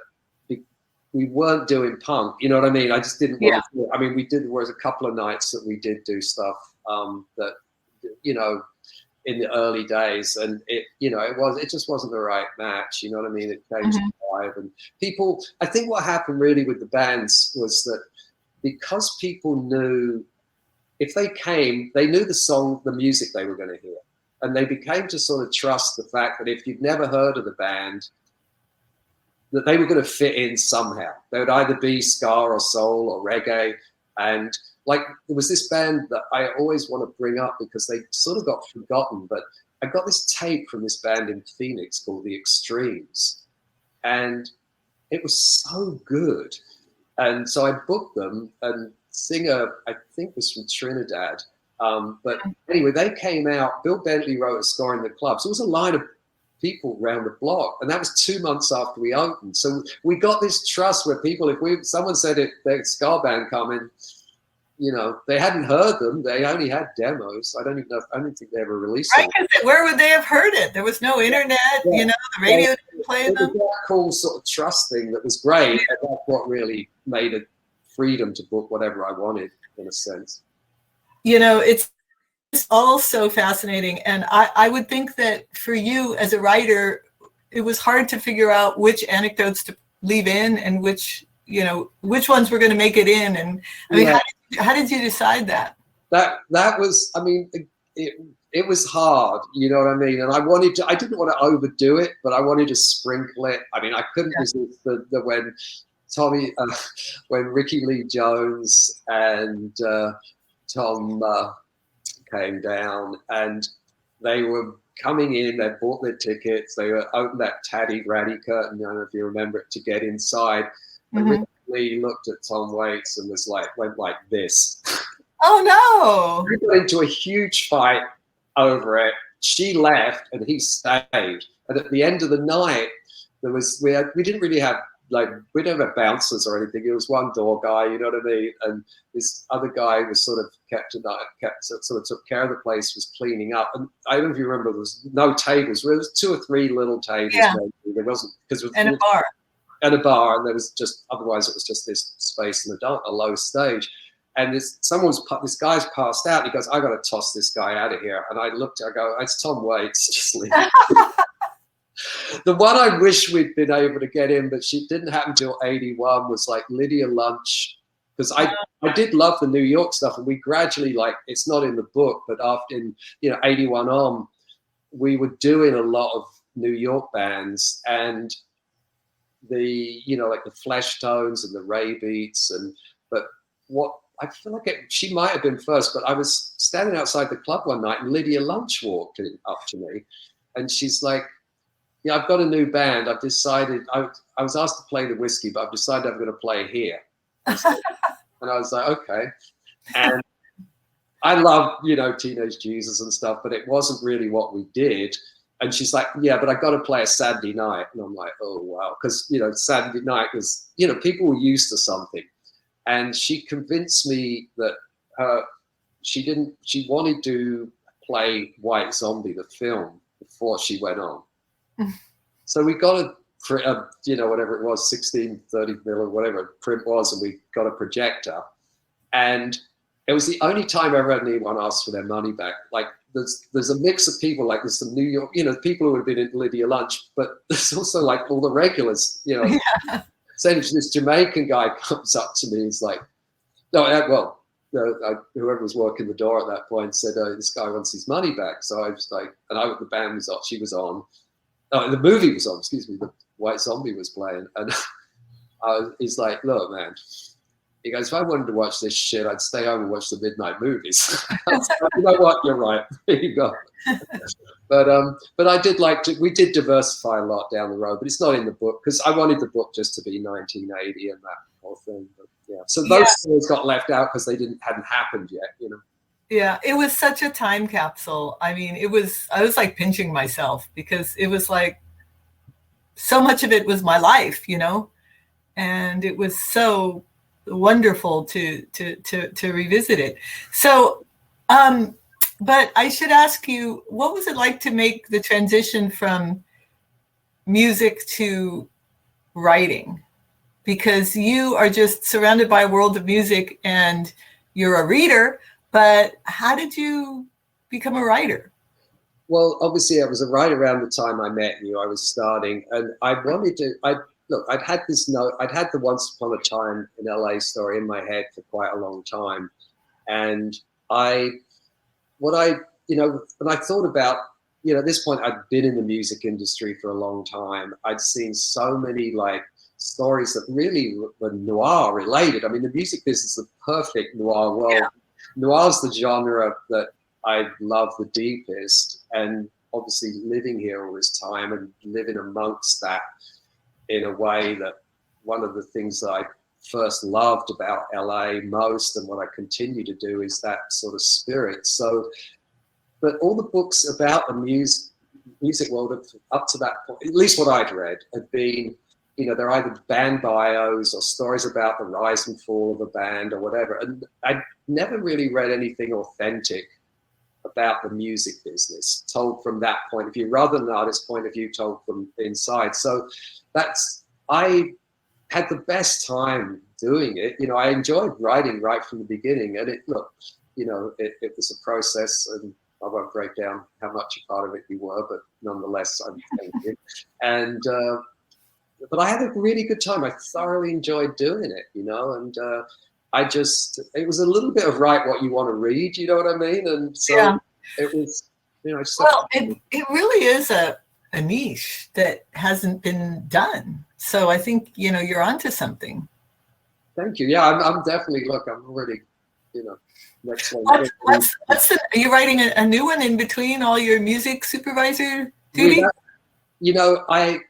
we weren't doing punk. You know what I mean? I just didn't want to do it. I mean, there was a couple of nights that we did do stuff that, in the early days, and it just wasn't the right match. You know what I mean? It changed the vibe, and people. I think what happened really with the bands was that because people knew if they came, they knew the music they were going to hear, and they became to sort of trust the fact that if you'd never heard of the band, that they were going to fit in somehow. They would either be ska or soul or reggae. And like, there was this band that I always want to bring up because they sort of got forgotten, but I got this tape from this band in Phoenix called The Extremes. And it was so good. And so I booked them, and singer, I think, was from Trinidad. But anyway, they came out. Bill Bentley wrote a score in the club. So it was a line of people around the block, and that was 2 months after we opened. So we got this trust where people, if someone said it, their ska band coming, they hadn't heard them. They only had demos. I don't think they ever released them. Where would they have heard it? There was no internet. The radio didn't play them. It was that cool sort of trust thing that was great, and that's what really made it freedom to book whatever I wanted, in a sense. It's all so fascinating. And I would think that for you as a writer, it was hard to figure out which anecdotes to leave in and which ones were going to make it in. And I mean, how did you decide that? That was, I mean, it was hard, you know what I mean? And I didn't want to overdo it, but I wanted to sprinkle it. I mean, I couldn't resist when Ricky Lee Jones and Tom came down, and they were coming in, they bought their tickets, they opened that tatty ratty curtain, I don't know if you remember it, to get inside. And Ricky Lee looked at Tom Waits and went like this. Oh no. We got into a huge fight over it. She left and he stayed. And at the end of the night, we didn't really have, we don't have bouncers or anything. It was one door guy, you know what I mean? And this other guy was sort of took care of the place, was cleaning up. And I don't know if you remember, there was no tables. There was 2 or 3 little tables. Yeah. There wasn't, and a bar. And a bar, and there was otherwise it was just this space in a low stage. And this guy's passed out. And he goes, I got to toss this guy out of here. And I go, it's Tom Waits, just leave. The one I wish we'd been able to get in, but she didn't happen till 81, was like Lydia Lunch. Because I did love the New York stuff, and we gradually, it's not in the book, but after 81 on, we were doing a lot of New York bands, and the the Flesh Tones and the Ray Beats, but what I feel like she might have been first, but I was standing outside the club one night and Lydia Lunch walked up to me, and she's like, yeah, I've got a new band. I've decided, I was asked to play the Whiskey, but I've decided I'm going to play here. And I was like, okay. And I love, you know, Teenage Jesus and stuff, but it wasn't really what we did. And she's like, yeah, but I got to play a Saturday night. And I'm like, oh, wow. Because, you know, Saturday night was, you know, people were used to something. And she convinced me that she wanted to play White Zombie, the film, before she went on. So we got a, you know, whatever it was, 1630 mil or whatever print was, and we got a projector. And it was the only time ever anyone asked for their money back. Like there's a mix of people, like there's some New York, you know, people who would have been at Lydia Lunch, but there's also like all the regulars, you know. Yeah. So this Jamaican guy comes up to me, he's like, no, well, whoever was working the door at that point said, this guy wants his money back. So I was like, and the band was on, she was on. Oh, the movie was on, excuse me, the White Zombie was playing. And he's like, look, man, he goes, if I wanted to watch this shit, I'd stay home and watch the midnight movies. I was like, you know what, you're right, there you go. But I did we did diversify a lot down the road, but it's not in the book, because I wanted the book just to be 1980 and that whole thing. But yeah, so those stories got left out because they hadn't happened yet, you know. Yeah, it was such a time capsule. I mean, I was like pinching myself, because it was like so much of it was my life, you know, and it was so wonderful to revisit it. So, but I should ask you, what was it like to make the transition from music to writing? Because you are just surrounded by a world of music and you're a reader, but how did you become a writer? Well, obviously I was right around the time I met you. I was starting, and I wanted to, I'd had this note, I'd had the Once Upon a Time in LA story in my head for quite a long time. And when I thought about, you know, at this point I'd been in the music industry for a long time. I'd seen so many like stories that really were noir related. I mean, the music business is the perfect noir world. Yeah. Noir's the genre that I love the deepest, and obviously living here all this time and living amongst that in a way that one of the things that I first loved about LA most, and what I continue to do, is that sort of spirit. So, but all the books about the music world up to that point, at least what I'd read, had been, you know, they're either band bios or stories about the rise and fall of a band or whatever. And I never really read anything authentic about the music business told from that point of view, rather than an artist's point of view told from inside. So I had the best time doing it. You know, I enjoyed writing right from the beginning, and it was a process, and I won't break down how much a part of it you were, but nonetheless, I'm thanking you. But I had a really good time. I thoroughly enjoyed doing it, you know, and it was a little bit of write what you want to read, you know what I mean? And so it was, you know. Well, it really is a niche that hasn't been done. So I think, you know, you're onto something. Thank you. Yeah, I'm definitely, I'm already, you know, next one. Are you writing a new one in between all your music supervisor duty? You know, I've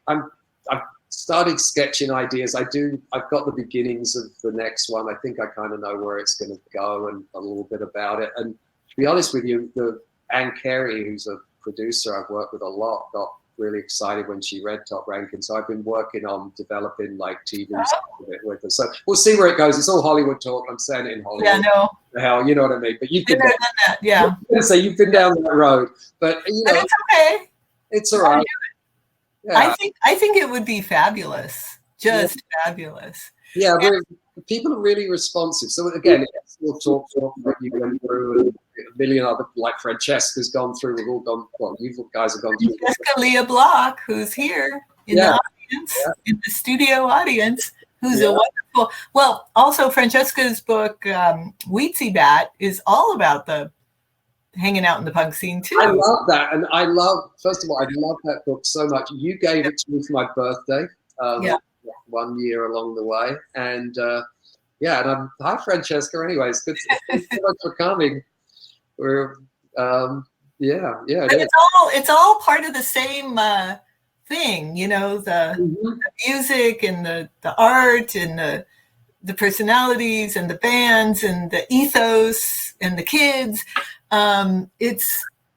started sketching ideas. I've got the beginnings of the next one. I think I kind of know where it's going to go and a little bit about it. And to be honest with you, Anne Carey, who's a producer I've worked with a lot, got really excited when she read Top Rankin. So I've been working on developing like TV stuff with her. So we'll see where it goes. It's all Hollywood talk. I'm saying it in Hollywood. Yeah, no. The hell, you know what I mean? But you've been done that. Yeah. You've been down that road. But you know, but it's okay. It's all right. Yeah. I think it would be fabulous. Just fabulous. Yeah, people are really responsive. So again, we'll talk that you went through, and a million other, like Francesca's gone through. We've all gone. Well, you guys have gone through. Francesca Leah Block, who's here in the audience, in the studio audience, who's a wonderful. Well, also Francesca's book, Weetsy Bat, is all about the hanging out in the punk scene too. I love that, and first of all, I love that book so much. You gave it to me for my birthday. 1 year along the way, and and hi Francesca. Anyways, thanks so much for coming. We're But it's all part of the same thing, you know, the Mm-hmm. music and the art and the personalities and the bands and the ethos and the kids.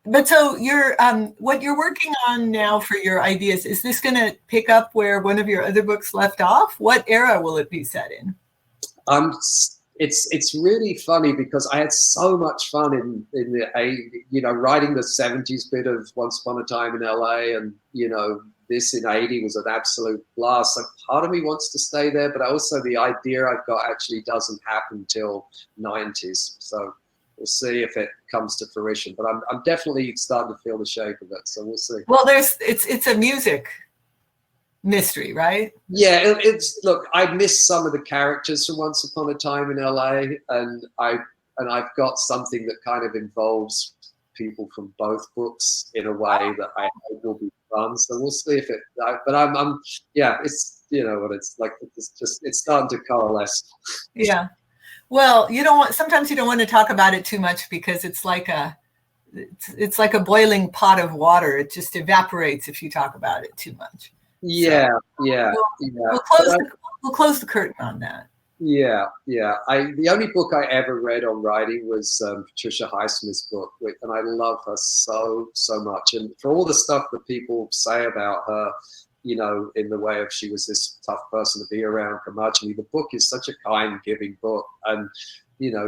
But so you're what you're working on now for your ideas, is this going to pick up where one of your other books left off? What era will it be set in? It's really funny because I had so much fun in the writing the 70s bit of Once Upon a Time in LA, and this in 80 was an absolute blast. So part of me wants to stay there, but also the idea I've got actually doesn't happen till 90s. So we'll see if it comes to fruition. But I'm definitely starting to feel the shape of it. So we'll see. Well, it's a music mystery, right? Yeah, look, I missed some of the characters from Once Upon a Time in LA, and I've got something that kind of involves people from both books in a way that I hope will be fun. So we'll see if it. But I'm yeah, it's what it's like. It's starting to coalesce. Yeah. Well, sometimes you don't want to talk about it too much because it's like a boiling pot of water. It just evaporates if you talk about it too much. Yeah, so yeah. We'll close the curtain on that. Yeah. The only book I ever read on writing was Patricia Highsmith's book, and I love her so much. And for all the stuff that people say about her, in the way of she was this tough person to be around, curmudgeonly, the book is such a kind, giving book, and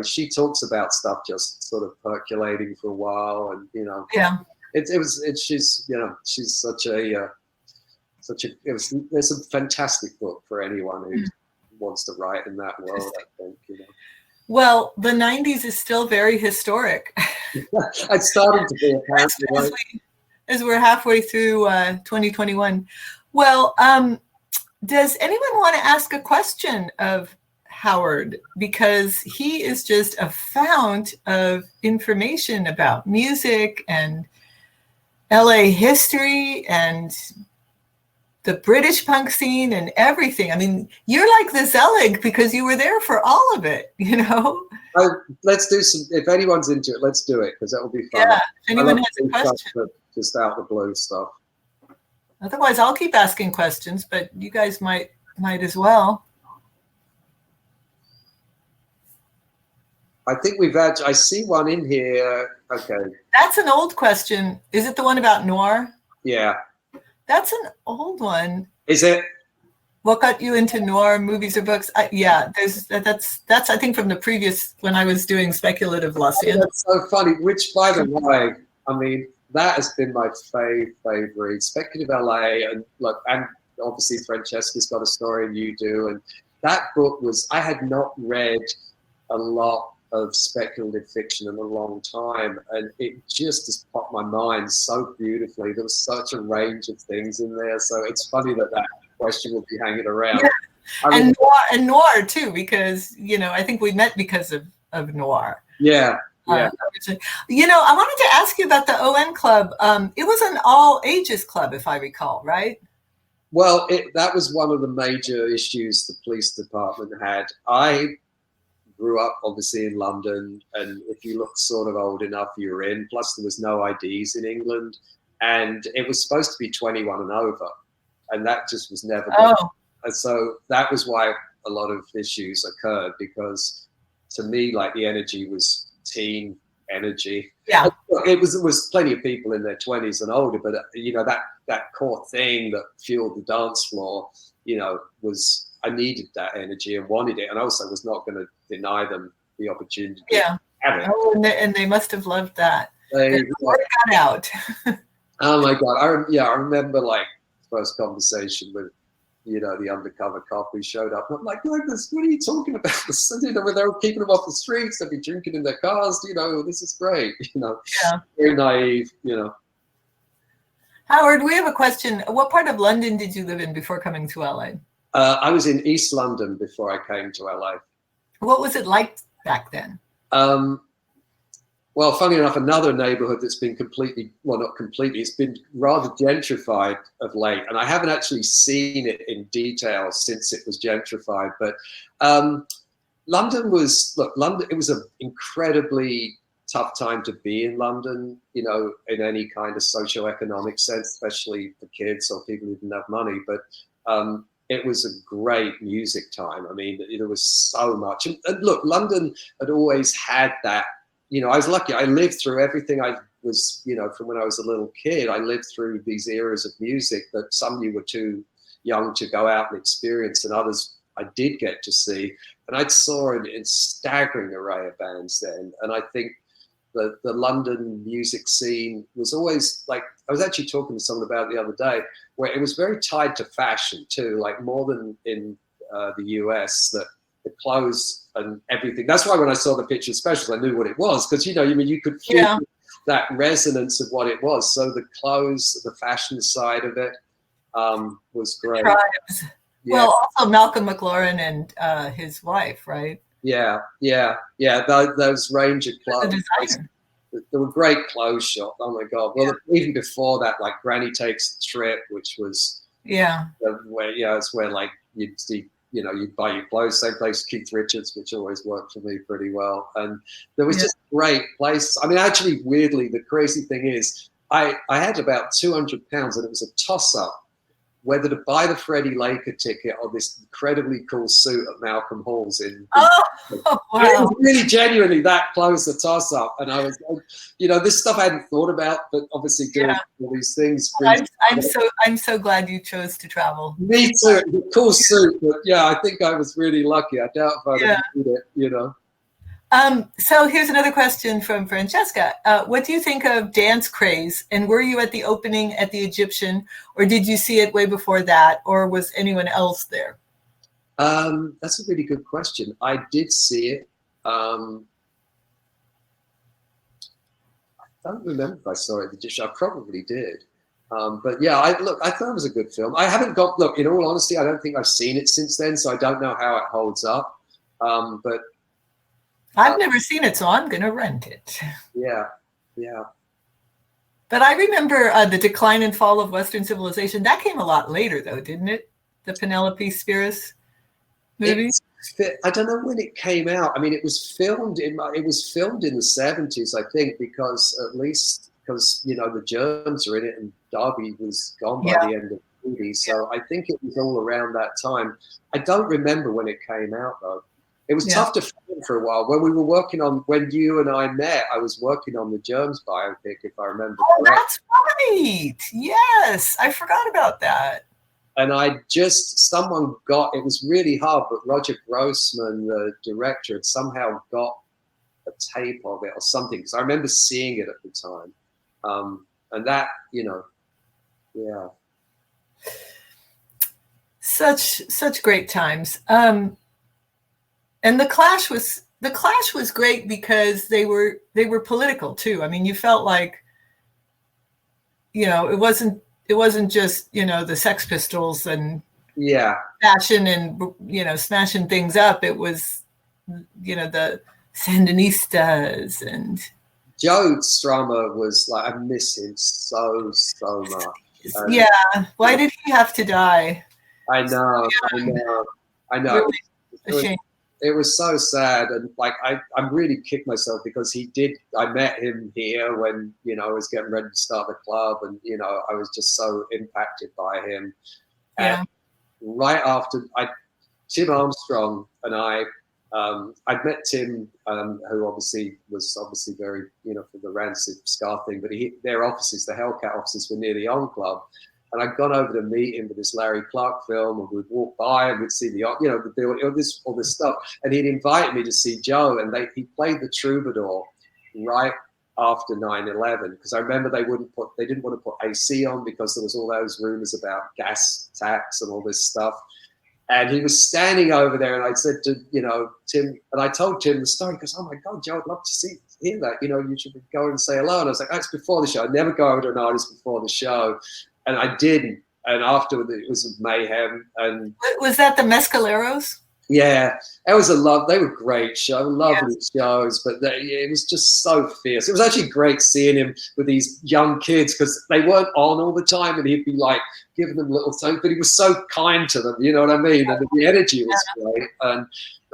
she talks about stuff just sort of percolating for a while, and yeah, she's such a it's a fantastic book for anyone who wants to write in that world, I think. Well, the 90s is still very historic. It's starting to be apparently. As we're halfway through 2021. Well, does anyone want to ask a question of Howard? Because he is just a fount of information about music and LA history and the British punk scene and everything. I mean, you're like the Zelig because you were there for all of it, Let's do some, if anyone's into it, let's do it, because that will be fun. Yeah, if anyone has a question. Just out of the blue stuff. Otherwise, I'll keep asking questions, but you guys might as well. I think I see one in here. Okay. That's an old question. Is it the one about noir? Yeah. That's an old one. Is it? What got you into noir movies or books? Yeah, that's I think from the previous, when I was doing speculative Los Angeles. That's so funny. Which, by the way, I mean, that has been my favorite. Speculative LA, and obviously Francesca's got a story, and you do. And that book I had not read a lot of speculative fiction in a long time, and it just has popped my mind so beautifully. There was such a range of things in there, so it's funny that question will be hanging around. Yeah. And noir too, because I think we met because of noir. Yeah. I wanted to ask you about the ON Klub. It was an all ages club, if I recall, right? Well, that was one of the major issues the police department had. I grew up obviously in London, and if you looked sort of old enough, you were in. Plus, there was no IDs in England, and it was supposed to be 21 and over, and that just was never done. And so that was why a lot of issues occurred, because to me, the energy was teen energy. Yeah, it was plenty of people in their 20s and older, but that core thing that fueled the dance floor, was, I needed that energy and wanted it, and also was not going to deny them the opportunity. Yeah. Have it. Oh, and they must have loved that. They got out. Oh my God! I remember first conversation with the undercover cop who showed up. I'm like, what are you talking about? They were keeping them off the streets. They'd be drinking in their cars. This is great. Yeah. Very naive. Howard, we have a question. What part of London did you live in before coming to LA? I was in East London before I came to LA. What was it like back then? Well, funny enough, another neighborhood that's been not completely, it's been rather gentrified of late. And I haven't actually seen it in detail since it was gentrified. But London, it was an incredibly tough time to be in London, you know, in any kind of socioeconomic sense, especially for kids or people who didn't have money. But it was a great music time. I mean, there was so much. And look, London had always had that, you know, I was lucky. I lived through everything. I was, you know, from when I was a little kid, I lived through these eras of music that some you were too young to go out and experience, and others I did get to see. And I saw a staggering array of bands then. And I think the London music scene was always like, I was actually talking to someone about it the other day, where it was very tied to fashion too, like more than in the US, that the clothes and everything. That's why when I saw the picture specials, I knew what it was, because, you know, I mean, you could feel that resonance of what it was. So the clothes, the fashion side of it was great. Tribes. Yeah. Well, also Malcolm McLaren and his wife, right? Yeah. Those Ranger clothes. There were great clothes shops. Oh my God! Well, even before that, like Granny Takes the Trip, which was it's where like you'd see, you know, you'd buy your clothes. Same place, Keith Richards, which always worked for me pretty well. And there was just great places. I mean, actually, weirdly, the crazy thing is, I had about £200, and it was a toss-up whether to buy the Freddie Laker ticket or this incredibly cool suit at Malcolm Hall's in. Wow. It was really genuinely that close a toss-up. And I was like, you know, this stuff I hadn't thought about, but obviously doing all these things. I'm so glad you chose to travel. Me too. Cool suit. But yeah, I think I was really lucky. I doubt if I'd have made it, you know. So here's another question from Francesca. What do you think of dance craze? And were you at the opening at the Egyptian, or did you see it way before that, or was anyone else there? That's a really good question. I did see it. I don't remember if I saw it at the Egyptian. I probably did. But yeah, I thought it was a good film. I haven't got, look, in all honesty, I don't think I've seen it since then, so I don't know how it holds up. But I've never seen it, so I'm going to rent it. Yeah. But I remember The Decline and Fall of Western Civilization. That came a lot later, though, didn't it? The Penelope Spheris movie. I don't know when it came out. I mean, it was filmed in the 70s, I think, because you know, the germs are in it, and Darby was gone by the end of the movie. So I think it was all around that time. I don't remember when it came out, though. It was tough to film for a while. When we were working on, when you and I met, I was working on the Germs biopic, if I remember correctly. That's right. Yes, I forgot about that. And someone got, it was really hard, but Roger Grossman, the director, had somehow got a tape of it or something, because I remember seeing it at the time. And that, you know, Such great times. And the Clash was great because they were political too. I mean, you felt like, you know, it wasn't just, you know, the Sex Pistols and fashion and, you know, smashing things up. It was, you know, the Sandinistas and Joe Strummer was like, I miss him so much. Why did he have to die? I know. Really a shame. It was so sad, and like I'm really kicked myself because I met him here when, you know, I was getting ready to start the club, and, you know, I was just so impacted by him. And right after Tim Armstrong and I'd met Tim, who obviously was very, you know, for the Rancid Scar thing, but their offices, the Hellcat offices, were near the On Klub. And I'd gone over to meet him for this Larry Clark film, and we'd walk by and we'd see all this stuff. And he'd invited me to see Joe, and he played the Troubadour right after 9/11, because I remember they didn't want to put AC on because there was all those rumors about gas tax and all this stuff. And he was standing over there, and I said to, you know, Tim, and I told Tim the story. He goes, "Oh my God, Joe, I'd love to hear that. You know, you should go and say hello." And I was like, "That's before the show. I'd never go over to an artist before the show." And I didn't. And afterward, it was mayhem. And was that the Mescaleros? Yeah, it was they were great shows, lovely shows, but it was just so fierce. It was actually great seeing him with these young kids because they weren't on all the time, and he'd be like giving them little things, but he was so kind to them, you know what I mean? And the energy was great. And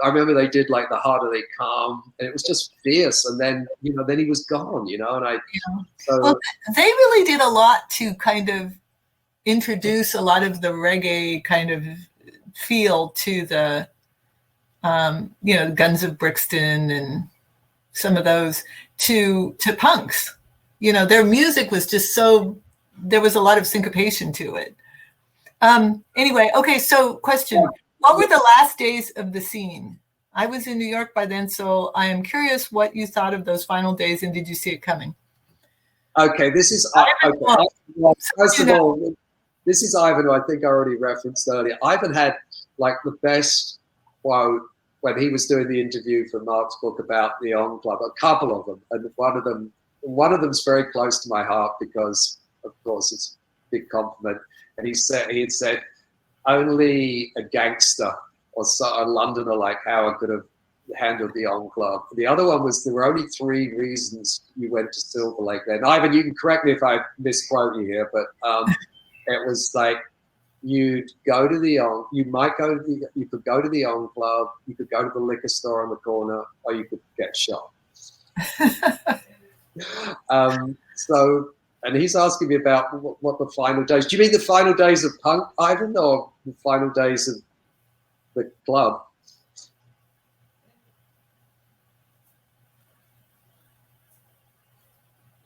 I remember they did like The Harder They Come, and it was just fierce. And then, then he was gone, and well, they really did a lot to kind of introduce a lot of the reggae kind of feel to the Guns of Brixton and some of those to punks. Their music was just there was a lot of syncopation to it. Anyway, okay, so question. What were the last days of the scene? I was in New York by then, so I am curious what you thought of those final days, and did you see it coming? Okay, this is first of all, this is Ivan, who I think I already referenced earlier. Ivan had like the best quote when he was doing the interview for Mark's book about the ON Klub, a couple of them, and one of them's very close to my heart because, of course, it's a big compliment. And he had said, only a gangster or a Londoner like Howard could have handled the ON Klub. The other one was, there were only 3 reasons you went to Silver Lake then. Ivan, you can correct me if I misquote you here, but it was like, you could go to the ON Klub, you could go to the liquor store on the corner, or you could get shot. And he's asking me about what the final days. Do you mean the final days of punk, Ivan, or the final days of the club?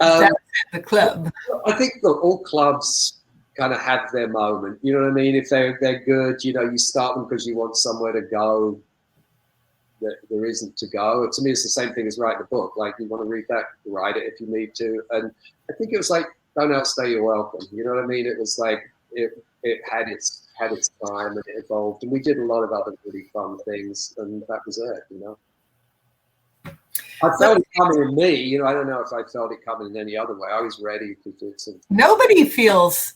The club. I think all clubs kind of have their moment. You know what I mean? If they're good, you start them because you want somewhere to go that there isn't to go. To me, it's the same thing as writing a book. Like, you want to read that, write it if you need to. And I think it was like, don't outstay your welcome. You know what I mean? It was like it had its time and it evolved, and we did a lot of other really fun things, and that was it. I felt it coming in me. I don't know if I felt it coming in any other way. I was ready to do something. Nobody feels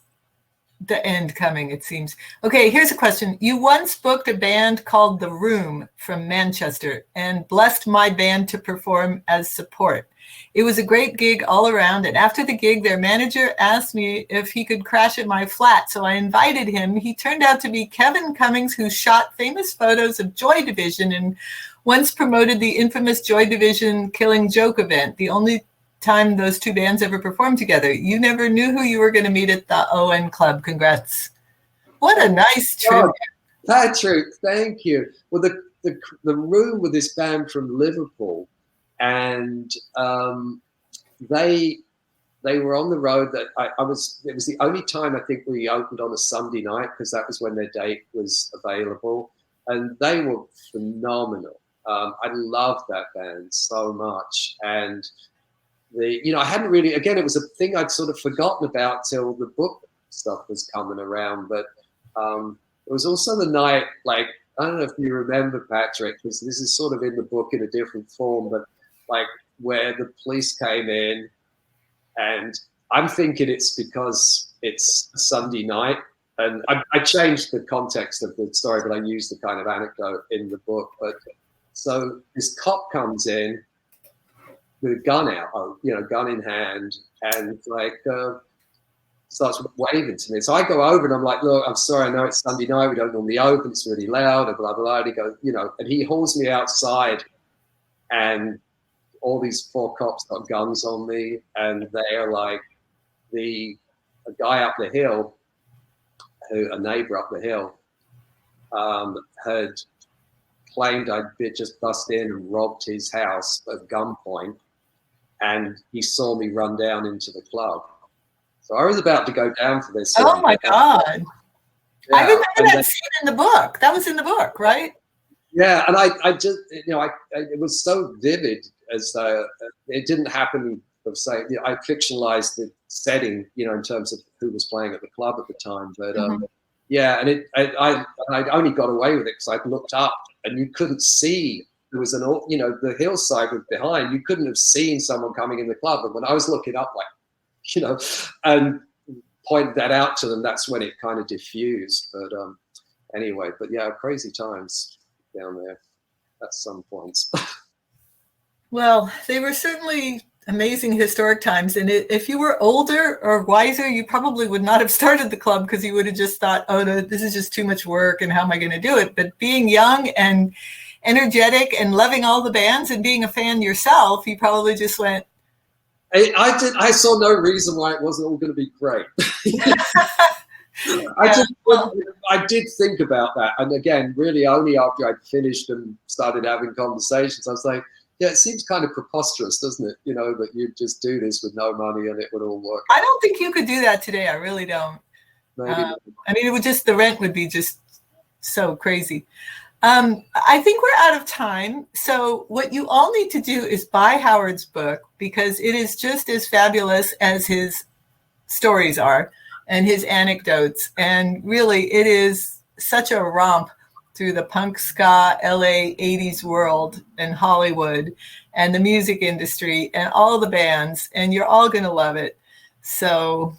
the end coming, it seems. Okay, here's a question. You once booked a band called The Room from Manchester and blessed my band to perform as support. It was a great gig all around, and after the gig, their manager asked me if he could crash at my flat, so I invited him. He turned out to be Kevin Cummings, who shot famous photos of Joy Division and once promoted the infamous Joy Division Killing Joke event, the only time those 2 bands ever performed together. You never knew who you were going to meet at the ON Klub. Congrats. What a nice trip. Oh, Patrick, thank you. Well, the Room with this band from Liverpool, and they were on the road. That it was the only time I think we opened on a Sunday night, because that was when their date was available, and they were phenomenal. I loved that band so much, and I hadn't really, again, it was a thing I'd sort of forgotten about till the book stuff was coming around. But it was also the night, like, I don't know if you remember, Patrick, because this is sort of in the book in a different form, but like where the police came in, and I'm thinking it's because it's a Sunday night. And I changed the context of the story, but I used the kind of anecdote in the book. But so this cop comes in with a gun out, gun in hand, and like starts waving to me. So I go over and I'm like, look, I'm sorry, I know it's Sunday night, we don't normally open, it's really loud, and blah, blah, blah. And he goes, and he hauls me outside, and all these 4 cops got guns on me, and they're like, a guy up the hill, a neighbor up the hill, had claimed I'd just bust in and robbed his house at gunpoint, and he saw me run down into the club. So I was about to go down for this. Oh my God. Yeah. I remember that scene in the book. That was in the book, right? Yeah, and I just, it was so vivid, as it didn't happen of say, I fictionalized the setting, in terms of who was playing at the club at the time. But yeah, and I only got away with it because I looked up and you couldn't see. There was the hillside was behind. You couldn't have seen someone coming in the club. And when I was looking up, and pointed that out to them, that's when it kind of diffused. But anyway, but yeah, crazy times. down there at some points. Well, they were certainly amazing historic times. And if you were older or wiser, you probably would not have started the club because you would have just thought, oh, no, this is just too much work and how am I going to do it? But being young and energetic and loving all the bands and being a fan yourself, you probably just went. I saw no reason why it wasn't all going to be great. I did think about that. And again, really only after I'd finished and started having conversations, I was like, yeah, it seems kind of preposterous, doesn't it? You know, that you'd just do this with no money and it would all work. I don't think you could do that today. I really don't. Maybe. I mean, it would just, the rent would be just so crazy. I think we're out of time. So what you all need to do is buy Howard's book because it is just as fabulous as his stories are and his anecdotes. And really, it is such a romp through the punk, ska, LA 80s world and Hollywood and the music industry and all the bands. And you're all going to love it. So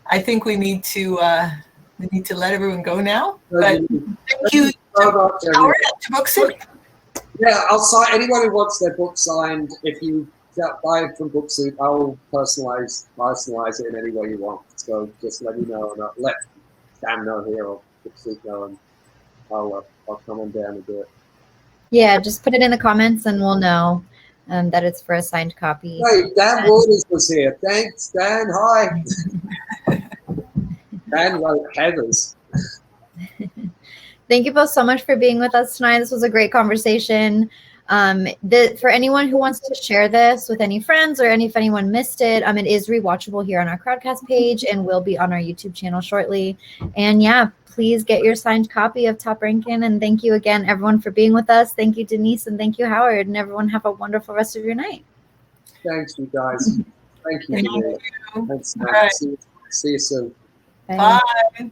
I think we need to let everyone go now. But thank you so much, Howard, to Book Soup. Yeah, I'll sign anyone who wants their book signed. If you buy it from Book Soup, I'll personalize it in any way you want. So just let me know, and I'll let Sam know here or Book Soup know, and I'll come on down and do it. Yeah, just put it in the comments, and we'll know that it's for a signed copy. Hey, Dan Waters was here. Thanks, Dan. Hi. Dan wrote Heathers. Thank you both so much for being with us tonight. This was a great conversation. For anyone who wants to share this with any friends or if anyone missed it, it is rewatchable here on our Crowdcast page and will be on our YouTube channel shortly. And yeah, please get your signed copy of Top Rankin. And thank you again, everyone, for being with us. Thank you, Denise, and thank you, Howard. And everyone have a wonderful rest of your night. Thanks, you guys. Thank you. Thank you. Thanks, right. See you soon. Bye. Bye.